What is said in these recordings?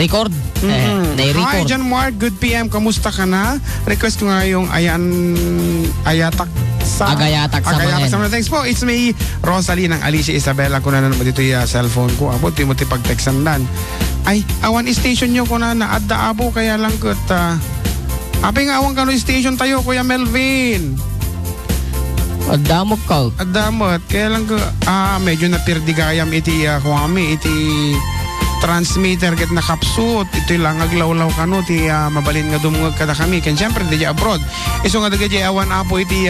Record. Hi, Nai-record. John Mark. Good PM. Kamusta ka na? Request ko nga yung Ayatak sa Manen. Thanks po. It's me, Rosalie ng Alicia Isabela. Kung nanan mo dito yung cellphone ko. Abo, Timothy pag-texandan. Ay, awan station nyo ko na naadda abo. Kaya lang kat... Apay nga awang kano station tayo, Kuya Melvin. Adamot ka. Adamot. Kaya lang ko, medyo napirdigayam iti kuwami, iti transmitter ket nakapsut. Ito lang aglawlaw kano, ti mabalin nga dumungag kada kami. Ken siyempre, di abroad. Iso nga daga awan apo iti,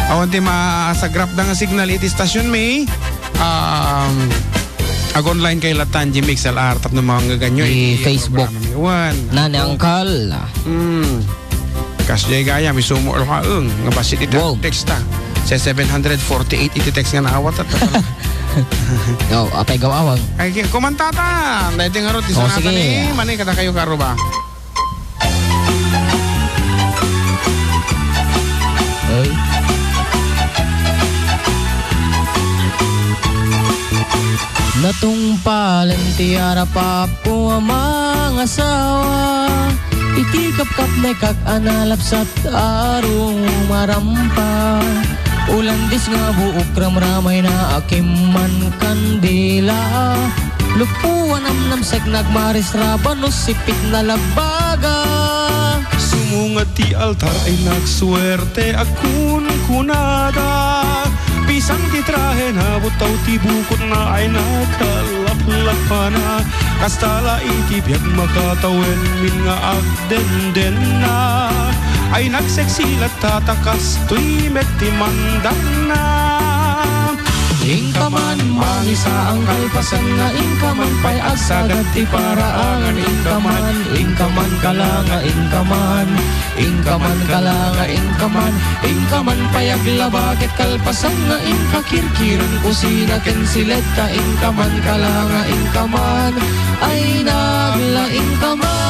awan ti masagrap na nga signal iti station may, ag-online kay Latan, Jimix, LR, tapno mga ganyo. Facebook. Nani Angkal. Kasjay gaya, may sumo or kaung. Nga basit iti text ta. Sa 748 iti text nga naawat at No, apay gawawag. Ay, kumantata. Dahil nga ro, tisanatan eh. Manay kada kayo karo ba? Ay. Natungpalan ti arapap ko ang mga asawa. Itikap-kap na kak-analap sa arong marampa. Ulandis nga buok ramramay na akiman kandila. Lupuan amnamsek nagmaris rabanos sipit na labaga. Sumungat ti altar ay nagswerte akun kunada. Pisang ti trahe na butaw ti bukot na ay nakalap-lapa na. Kastala iti biyag makatawen min nga agden-den na. Ay nagseksilat tatakas tuy meti mandana. Ingkaman mangisa ang kalpasan nga ingkaman pay agsagat ti paraangan ingkaman kalanga ingkaman kalanga ingkaman pay aglabaket kalpasan nga ingkakirkiran kusina ken sileta ingkaman kalanga ingkaman ay nagla ingkaman.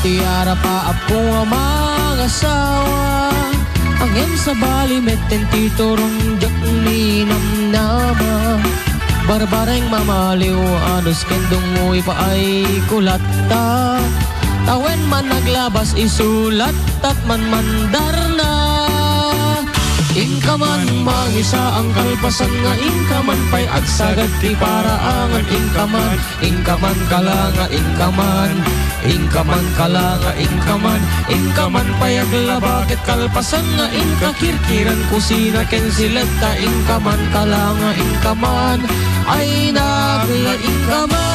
Tiara pa apo ang mga asawa. Angem sa bali meten titorong jak ninam nama. Barbareng mamaliw anos kendong uy pa ay kulata. Tawen man naglabas isulat at man mandarna. Ingkaman mangisa ang kalpasan nga ingkaman pay agsagat ti paraangan ingkaman kalanga ingkaman kalanga ingkaman pay aglabaket kalpasan nga ingkakirkiran kusina ken sileta ingkaman kalanga ingkaman ay nagla ingkaman.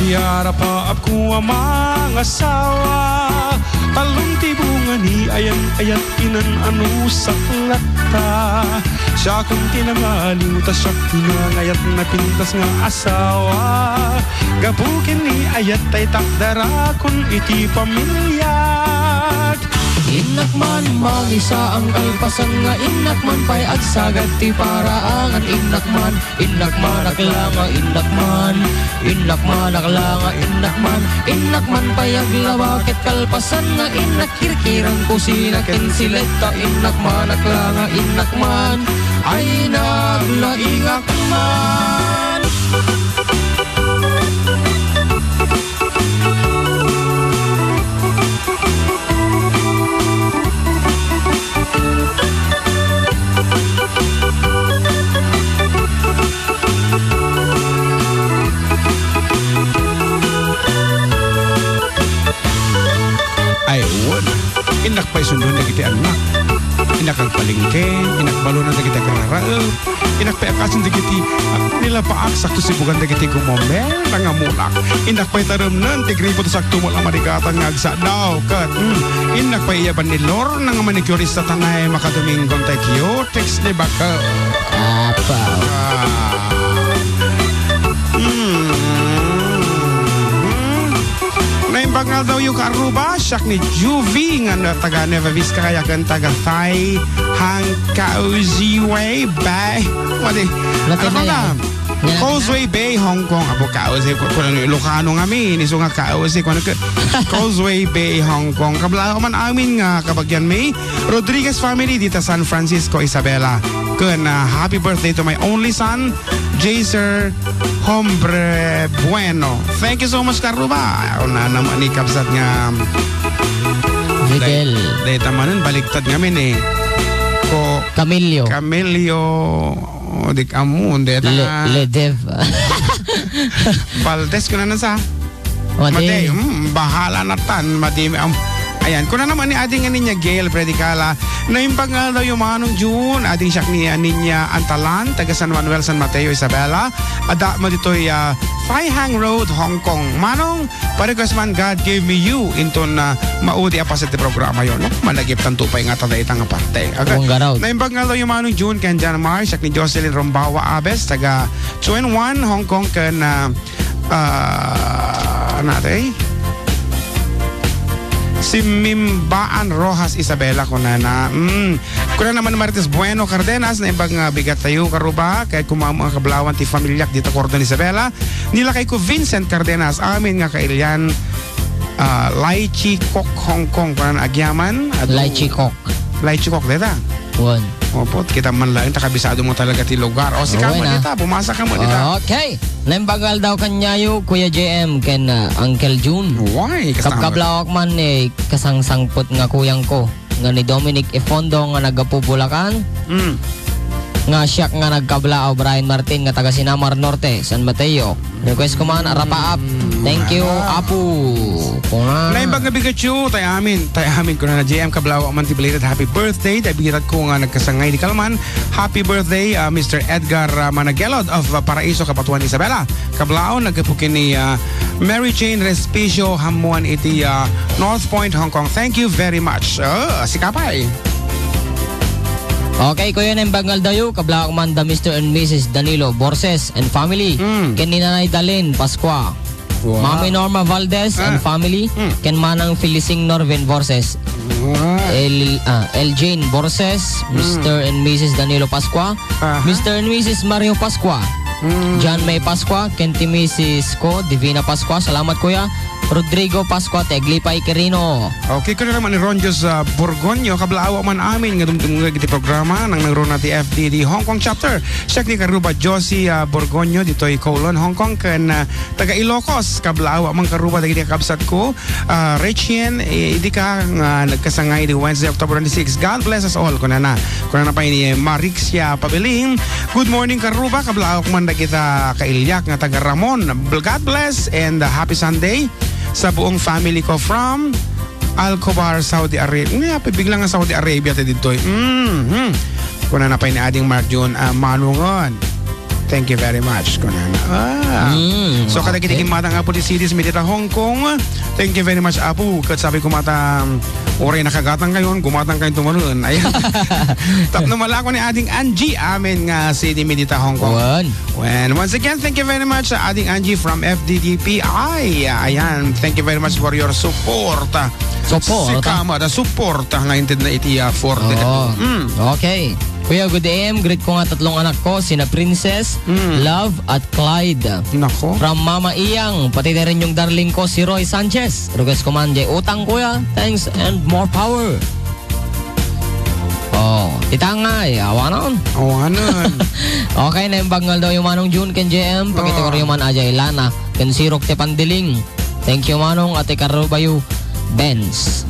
Tiara pa ako ang mga asawa. Talong tibungan ni ayat inan anu saklata. Siya kung tinangaliw ta siya tinangayat na pintas nga asawa. Gabukin ni ayat tay takdara kun iti pamilyat. Inakman mangisa ang kalpasan nga inakman pay agsagat ti paraangan inakman aklanga inakman aklanga inakman pay aglabaket kalpasan nga inakirkiran kusina ken sileta inakman aklanga inakman ay naglaingakman. Ay, wala. Inak pa'y sundon na kiti anak. Inak kang palingke, inakbalo na dagiti kararap, inakpaakasin dagiti nila paak sakto sibugan dagiti gumomel nga mulak. Inakpay taramnan tigripo to sakto mo lang marigatan nga agsa daw kat. Inakpay iyaban ni Lor nga manicurista tanay makadominggon tay cutics ni baka. Apa? Naimbangal daw yung karuba, siyak ni Juvie nga na taga Nueva Vizcaya kan taga Thai Hang Causeway Way Bay. Wadi. Ano ba nga? Causeway Bay, Hong Kong. Apo Causeway ko na Ilocano nga mi. Niso nga Causeway ko na Causeway Bay, Hong Kong. Kabla man amin nga kabagyan may Rodriguez family dito San Francisco, Isabela. Kun happy birthday to my only son, Jaser Hombre Bueno. Thank you so much, Karuba. Ako na naman ni Kapsat nga Miguel. Dahil tamanan, baliktad ngamin eh. Ko Camilio. Dik amun. Ledev. Valdes ko na nasa. Madi. Bahala na tan. Ayan, kuna naman ni ading niya Gail Predicala na yung pangal daw yung manong June, ading siyak ni Ninya Antalan, taga San Manuel, San Mateo, Isabela. Ada mo dito Thai Hang Road, Hong Kong. Manong, pare-request man, God gave me you into na maudi apas iti programa yun. No? Malagip tanto pa yung atalay itang parte. Bunggaraw. Na yung pangal daw yung manong June, kan Jan Mar, siyak ni Jocelyn Rombawa Abes, taga Chuan Wan, Hong Kong, kan natin si Mimbaan Rojas Isabela ko na kuna naman Marites Bueno Cardenas na ibang bigat tayo karuba kahit kumama ang kablawan ti familyak dito Cordon Isabela nila kay ko Vincent Cardenas amin nga kailyan Lai Chi Kok Hong Kong kuna agyaman Lai Chi Kok deta One. Opo, kita man lang takabisado mo talaga ti lugar. O si kamo dita, bumasa ka mo dita. Okay. Naimbagal daw kanyayo Kuya JM ken Uncle June. Why? Kapkablawak man kasangsangpot nga kuyang ko nga ni Dominic Efondo nga nagapubulakan. Nga siyak nga nagkablao Brian Martin nga taga Sinamar Norte, San Mateo. Request ko man Arapa Up. Thank you Apu. Kuna. Naimbag nga Pikachu, tayo amin ko na JM Kablao man belated happy birthday. Dabirat ko nga nagkasangay di Kalman. Happy birthday Mr. Edgar Managelod of Paraiso, Kapatuan, Isabela. Kablao nagkapukin ni Mary Jane Respicio Hamuan iti North Point, Hong Kong. Thank you very much. Si Kapay. Okay, kuya na yung bangal dayo, kabla man da Mr. and Mrs. Danilo Borses and family. Ken ni Nanay Dalin Pascua. Wow. Mami Norma Valdez and family. Ken manang Felicing Norvin Borses. El Jane Borses, Mr. and Mrs. Danilo Pascua. Mr. and Mrs. Mario Pascua. John May Pascua, Ken ti Mrs. ko Divina Pascua. Salamat kuya. Rodrigo Pascua, Teglipay Quirino. Okay, ko na naman ni Ronjos Borgonyo, kablaawa man amin nga dumdumugag iti programa nang nagro na ti FDD Hong Kong chapter. Siya ni Karuba Josie Borgonyo, dito Colon, Hong Kong, kan taga Ilocos, kablaawa man Karuba, dagiti kabsat ko. Rachien, hindi ka nagkasangay di Wednesday, October 26. God bless us all. Kuna na pa ni Marixia Pabiling. Good morning Karuba, kablaawa man dagita kailyak nga taga Ramon. God bless and happy Sunday sa buong family ko from Alcobar, Saudi Arabia. Biglang nga Saudi Arabia tayo dito. Kuna na pa ni ading Mark June Manungon. Thank you very much. Kuna na. So kada kitikin mata nga po di cities medita Hong Kong. Thank you very much Apu. Kat sabi ko mata oray nakagatang kayon, gumatang kayon tumaroon. Ayan. Tap na mala ko ni ading Angie. Amin nga city medita Hong Kong. And once again, thank you very much ading Angie from FDDPI. Ayan. Thank you very much for your support. Si Kama da support nga intend na iti for Okay. Kuya, good AM. Greet ko nga tatlong anak ko, sina Princess, Love at Clyde. Nako. From Mama Iyang, pati na rin yung darling ko, si Roy Sanchez. Request ko man, Jay Utang kuya. Thanks and more power. Titangay, awanon. Okay, na yung bangal daw yung Manong June, ken JM. Pakita ko rin yung man Ajay Lana, ken Sirok te Pandiling. Thank you Manong, ate Karubayo Benz.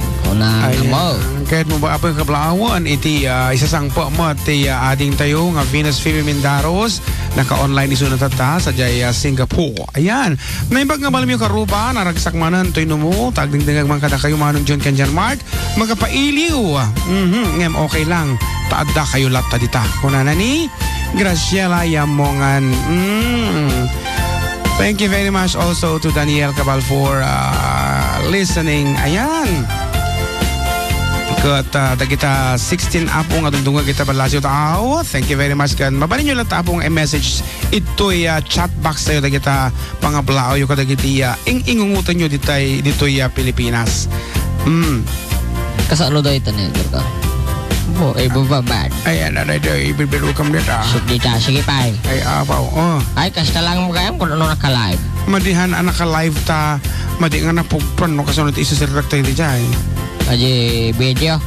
Kahit mo ba apang kablaawan iti isasangpo mo iti ading tayo nga Venus Phoebe Mindaros naka-online iso na tata sa Jaya Singapore. Ayan. Naimbag nga malam yung karuba naragsak manan to'y numo tagdingdingag man kada kayo Manong John Kenjan Mark magapailiw. Ngem okay lang taadda kayo latta dita. Kunana ni Graciela Yamongan. Thank you very much also to Daniel Cabal for listening. Ayan. Kat kita 16 apong atong kita balasyo tao. Thank you very much kan. Mabalin nyo lang apong message ito'y chat box tayo da kita pangablao yung kada kita ingungutan nyo dito'y Pilipinas. Kasano daw ito niya, ka? Bad. Ayan na ito, ibibiru kam dita. Dita, sige pa. Ay apaw. Ay, kasta lang mo kayang kung ano naka-live. Madihan naka-live ta. Madi nga na pugpran no kasunod isa-select tayo di dyan. Aji video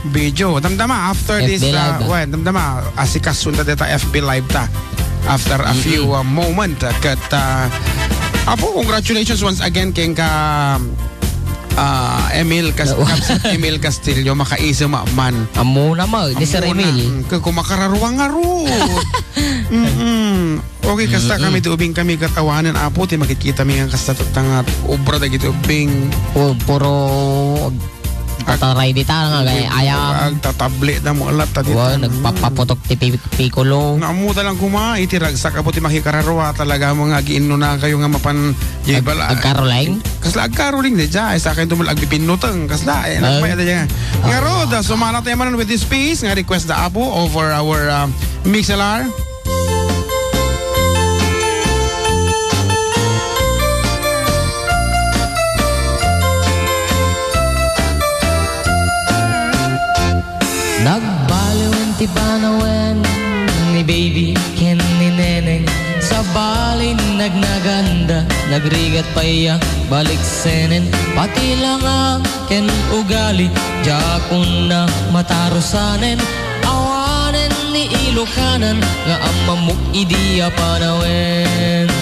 damdama after FB this live damdama asikasun ta data FB live ta after a few moment kat apo congratulations once again keng ka Emil Castillo makaisa man amo na mo di Sir Emil kumakararuang ngaro. Okay kasta kami tuubing kami katawanan apo ti makikita mi ang kasta tangat obra da gitu ubing puro tataray dita nga gaya ayam tatable na mo alat ta dito nagpapaputok ti Piccolo naamu talang kuma itiragsak apo ti makikararwa talaga mga giinno na kayo nga mapan agkaroling kasla agkaroling di dya sa akin tumul agbipinutang kasla nagpaya da dya nga roda sumala tayo manan with this piece nga request da apo over our mixelar. Nagbaliwan ti panawen ni baby ken ni neneng sa balin nagnaganda nagrigat pa iya balik senen pati lang ken ugali jakun na matarusanen awanen ni Ilocanan nga amamuk idiya panawen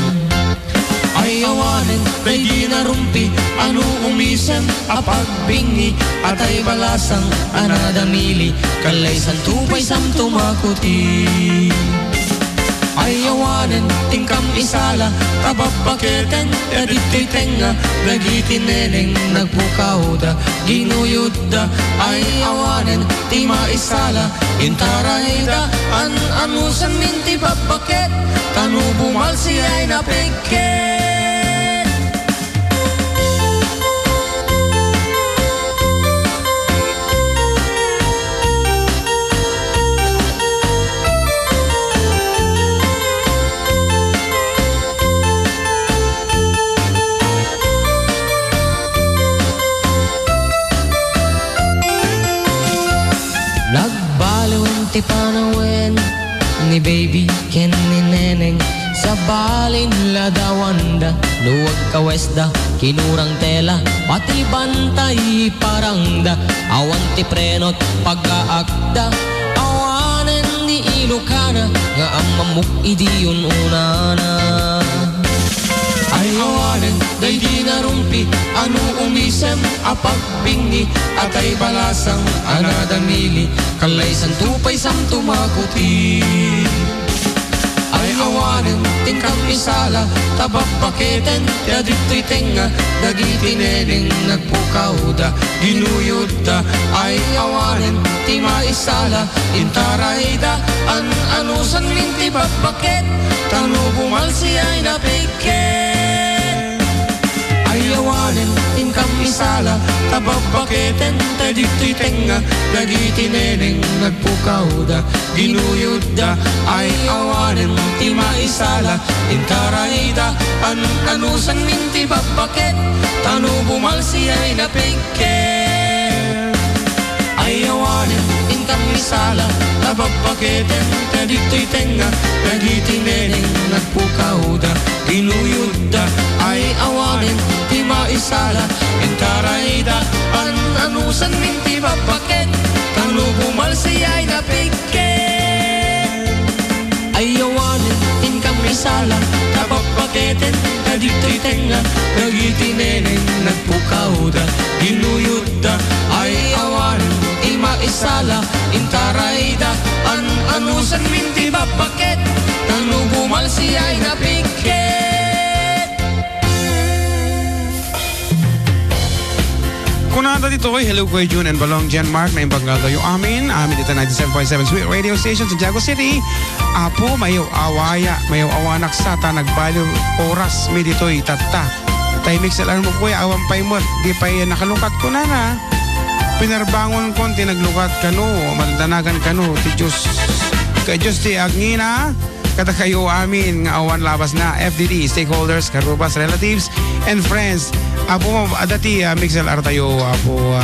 ay awanen kay di narumpi ano umisem apagbingi atay balasang anadamili kalay santupay samtumakuti ay awanen tingkam isala tababaketen edito'y tenga nagitin neneng nagpukauda ginuyudda ay awanen ti maisala intarayda anusan minti babaket tanu bumalsi ay napigket. Nagbaliwan ti panawen ni baby ken ni neneng sa balin ladawanda luwag kawesda kinurang tela pati bantay parangda awan ti prenot pag-aakda awanen ni Ilocana nga amamuk idiyon unana ay awanen day di narumpi ano umisem apagbingi atay balasang anadamili kalay santupay samtumakuti ay awanen tingkang isala tababaketen yadito'y tenga nagitineneng nagpukauda ginuyudda ay awanen ti maisala intarayda anusan minti babaket tanu bumalsi ay napigket ay awanen tingkang isala tababaketen tadito'y tenga nagitineneng nagpukauda ginuyudda ay awanen ti maisala intarayda anusan minti babaket tanu bumalsi ay napigket ay awanen tingkang isala tababaketen tadito'y tenga nagitineneng nagpukauda ginuyudda ay awanen ti maisala intarayda anusan minti babaket tanu bumalsi ay napigket ay awanen tingkang isala tababaketen tadito'y tenga nagitineneng nagpukauda ginuyudda ay awanen ti maisala intarayda anusan minti babaket tanu bumalsi ay napigket. Kunada dito ko'y hello Kuya June and Balong Jan Mark na imbanggal kayo amin dito 97.7 Sweet Radio Station sa Jago City. Apo, mayaw awaya, mayaw awanak sata, nagbaliw oras mi dito'y tata. Tay mixel mo kuya, awan pa'y mo, di pa'y nakalukat ko na. Pinarbangon ko, tinaglukat ka no, madanagan ka no, ti Diyos. Kay Diyos ti Agnina, kada kayo amin nga awan labas na FDD, stakeholders, karubas, relatives, and friends. Apo mo, adati mixel tayo, apo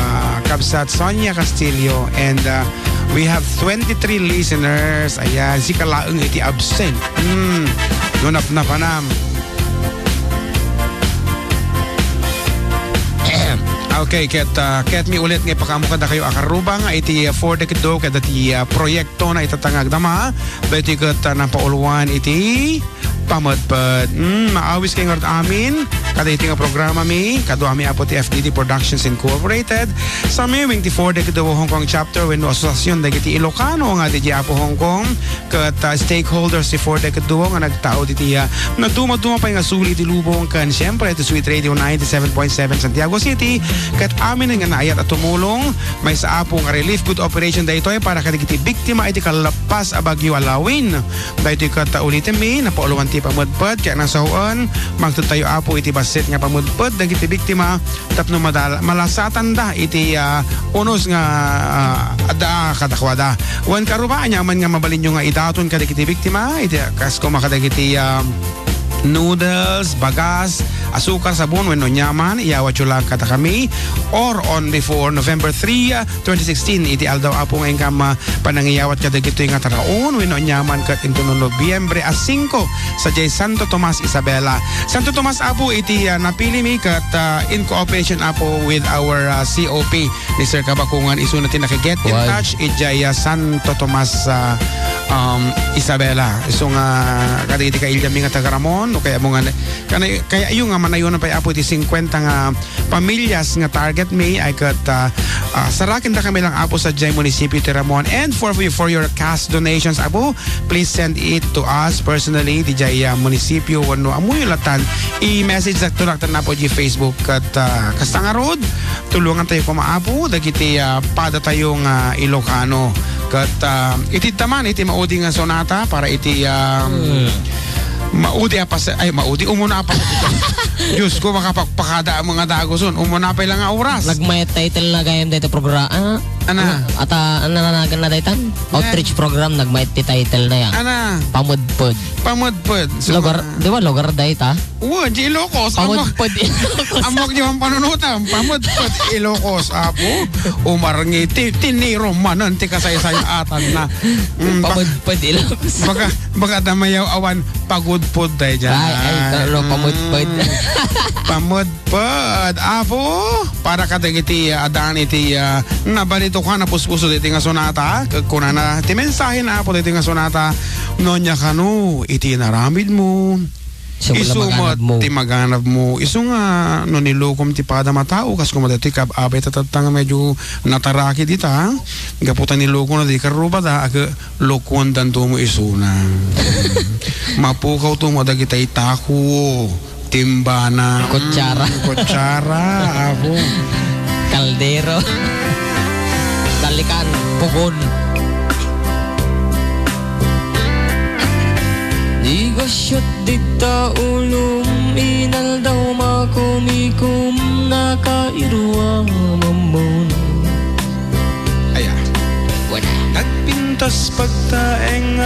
Kabsat Sonia Castillo, and we have 23 listeners. Ayan, si Kalaeng iti absent. Nunap na panam. Okay, ket mi ulit nga pakamo kada kayo akaruba nga iti for the kdo kada ti proyekto na itatangag dama. Dahil ket napauluan iti pamadpad. Maawis kayo ng amin. Kada iti nga programa mi, kado ami apo ti FDD Productions Incorporated. Sa mi, 24 de kado Hong Kong chapter, when asosasyon da iti Ilocano nga di apo Hong Kong. Kat stakeholders ti 4 de kado nga nagtao diti nagduma-duma pa nga suli ti lubong kan siyempre iti Sweet Radio 97.7 Santiago City. Kat amin nga naayat at tumulong may sa apo nga relief good operation da ito para kadagiti biktima iti kalapas a bagyo alawin. Da ito kat ulitin mi, napauluan ti pamadpad kaya nasahuan magtutayo apo iti basit nga pamadpad dagiti biktima tapno malasatan da iti unos nga ada kadakwada wan karuba nya man nga mabalin nyo nga idaton kadagiti biktima iti kasko makadagiti noodles, bagas, asukar, sabon, wenno nyaman, iyawat yun lang kata kami. Or on before November 3, 2016, iti aldaw apo ngayon kama panangiyawat kada gito yung ataraon, wenno nyaman kat into no Nobyembre 5 sa J. Santo Tomas, Isabela. Santo Tomas apo iti napili mi kat in cooperation apo with our COP ni Sir Kabakungan iso natin nakaget in touch iti Santo Tomas Isabela. Iso nga kada iti kailyami nga tagaramon o kaya mo nga kaya yung nga manayon pa apo iti 50 nga pamilyas nga target may ay kat sarakin da kami lang apo sa Jai Municipio ti Ramon, and for your cash donations apo please send it to us personally di Jai Municipio wano amoy latan i-message sa tulaktan na po di Facebook kat Kastanga Road tulungan tayo kumaapo dagiti pada tayong Ilocano kat iti taman iti maudi nga sonata para iti maudi umuna pa Diyos ko makapagpakada ang mga dagoson umuna pa lang nga oras nagmayat title na gayam dito programa ata nananagan na daytan outreach program nagmayat ti title na yan pamudpod so, di ba lugar dayta di Ilocos pamudpod amok di ang panunutan pamudpod Ilocos apo umarngi tiniro manan ti kasaysay atan na pamudpod Ilocos baka damayaw awan pagudpod day dyan pamudpod pamudpod apo para kadagiti adaan iti nabalito ka na puspuso diti nga sonata kuna na ti mensahe na apo diti nga sonata nonya kanu iti naramid mo isumot ti maganap mo iso nga no nilukom ti pada matao kas kumadati abay tatatang medyo nataraki dita gaputan nilukom na di karubada aga lokon danto mo isuna mapukaw to mo dagita itako timbana kutsara apo kaldero talikan pugon Digasyot dita ulum inal daw makumikum nakairua mamon aya wala nagpintas pagtaeng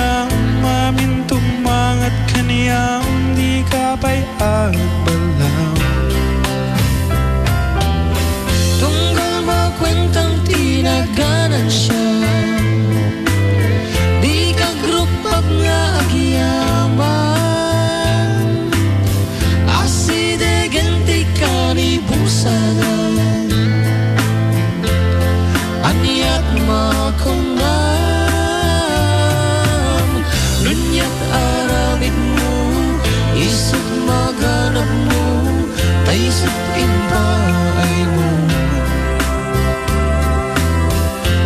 mamin tumangat kaniyang di ka pa'y agbalaw tunggal makwentang tinaganan siya di ka grupag nga agyaman aside ganti ka ni busanan anyat makunam lunyat aramid mo isut maganap mo taisut impaay mo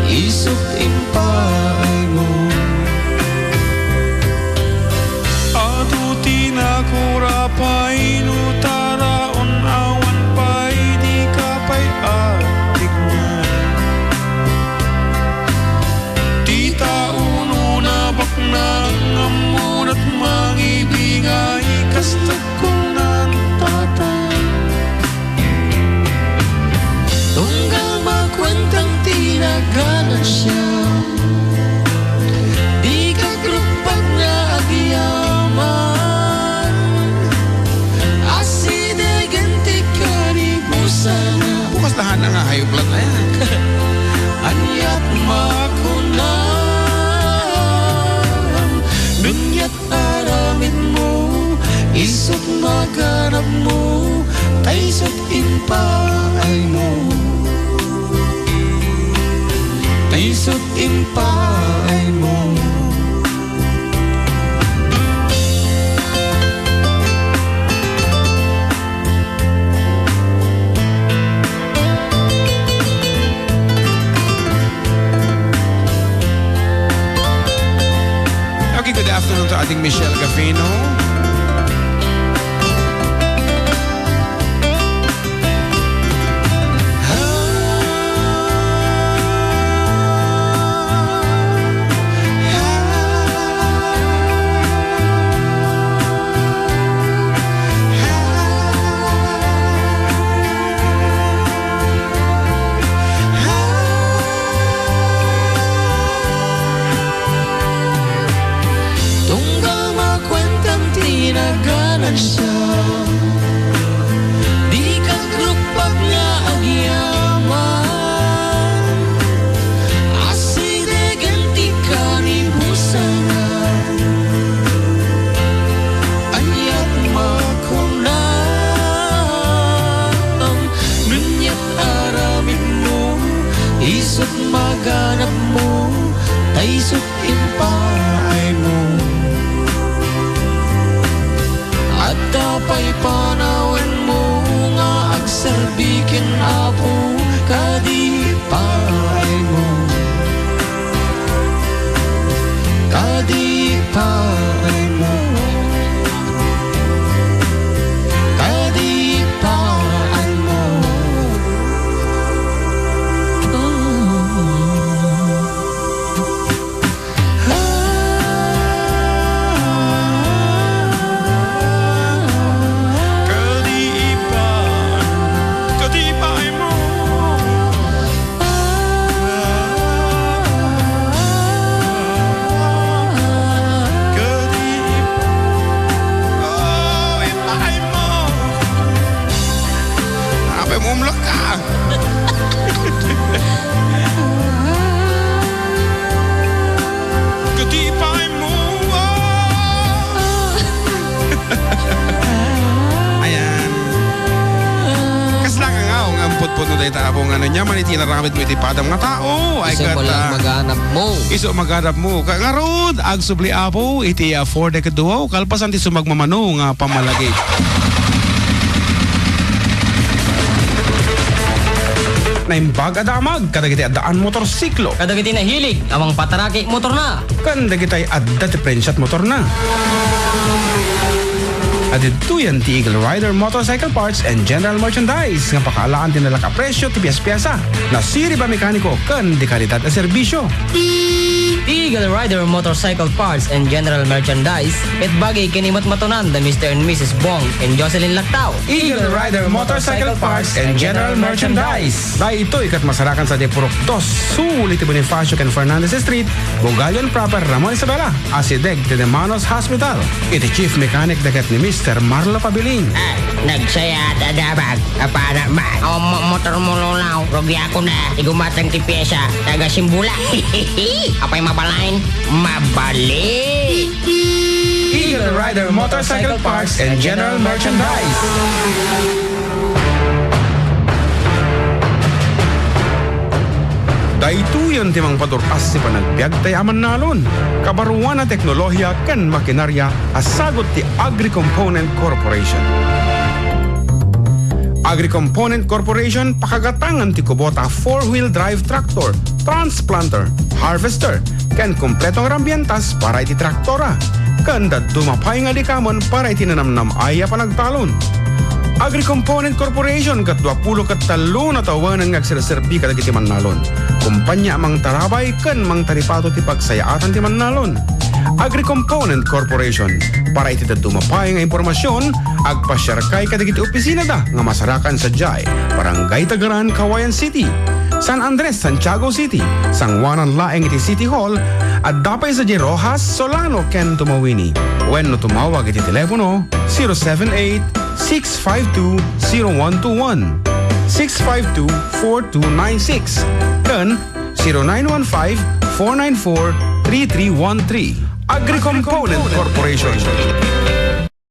isut impaay mo atuti na kurapay nutaraon awan pa'y di ka pa'y atik high blood na yan. Anyat makunam Dunyat aramid mo Isot maganap mo Taysot impaay mo Taysot impaay mo Okay, good afternoon to ating Michelle Gafino. Tunggal makwentang tinaganan siya Di ka krupag nga agyaman Aside ganti ka ni busangan Anyat makunam Nunyat aramid mo Isot maganap mo Taysot impaay mo At tapay panawan mo nga agserbikin apo kadipay mo Kadipay mo Kadipay mo Kadipay mo. Oh, ipay mo. Abay mo umlok ka. Kadipay mo. Ayan. Kaslang nga ang ampot-pot na dahil tapong ano niya, maniti na ramit mo itipadang mga tao. Ay, Isa ko lang maganap mo iso magarap mo. Kangarod, ag subli apo, iti afford ka duwaw, kalpasan ti sumagmamano nga pamalagi. Naimbag adamag, kadagiti adaan motorsiklo. Kadagiti na hilig Amang pataraki motor na Kan dagitay adda ti prensat motor na. Adito yan ti Eagle Rider Motorcycle Parts and General Merchandise nga pakaalaan din nalak a presyo ti piyas-piyasa na siri ba mekaniko kan di kalidad a serbisyo. Eagle Rider Motorcycle Parts and General Merchandise Pet bagay kinimot matunan da Mr. and Mrs. Bong and Jocelyn Lactao Eagle Rider Motorcycle Parts and General Merchandise. Dahil ito ikat masarakan sa Depurok 2, sulit ti Bonifacio and Fernandez Street, Bugalion proper, Ramon Isabela, Asideg ti Demanos Hospital. Iti Chief Mechanic dagat ni Mr. Marlo Pabilin. Nagsaya dadabag para ba motor mo lulaw rogi ako na igumatang ti pyesa taga Simbula apay mabalain mabalik Eagle Rider Motorcycle Parts and General Merchandise. Daituyan timang paturkas si panagbiag tay aman nalon. Kabaruan na teknolohiya kan makinarya asagot ti Agri-Component Corporation. Agri-Component Corporation pakagatangan ti kubota 4-wheel drive tractor, transplanter, harvester, ken kompletong rambientas para iti traktora. Kanda dumapay nga likamon para iti nanamnam aya panagtalon. Agri-Component Corporation kat 20 kat 3 na tawanan nga agsireserbi kadag iti Mannalon. Kumpanya mang tarabay ken mang taripato ti pagsayaatan ti Mannalon. Agri-Component Corporation para iti dumapay nga impormasyon agpasyarkay kadag iti opisina da nga masarakan sa Jai, Barangay Tagaran, Kawayan City, San Andres, Santiago City, Sangwanan Laeng iti City Hall at dapay sa J. Rojas, Solano, ken Tumawini. Wenno tumawag iti telepono 078-652-0121 0915-652-4296 dan 0915-494-3313. Agri-Component Corporation.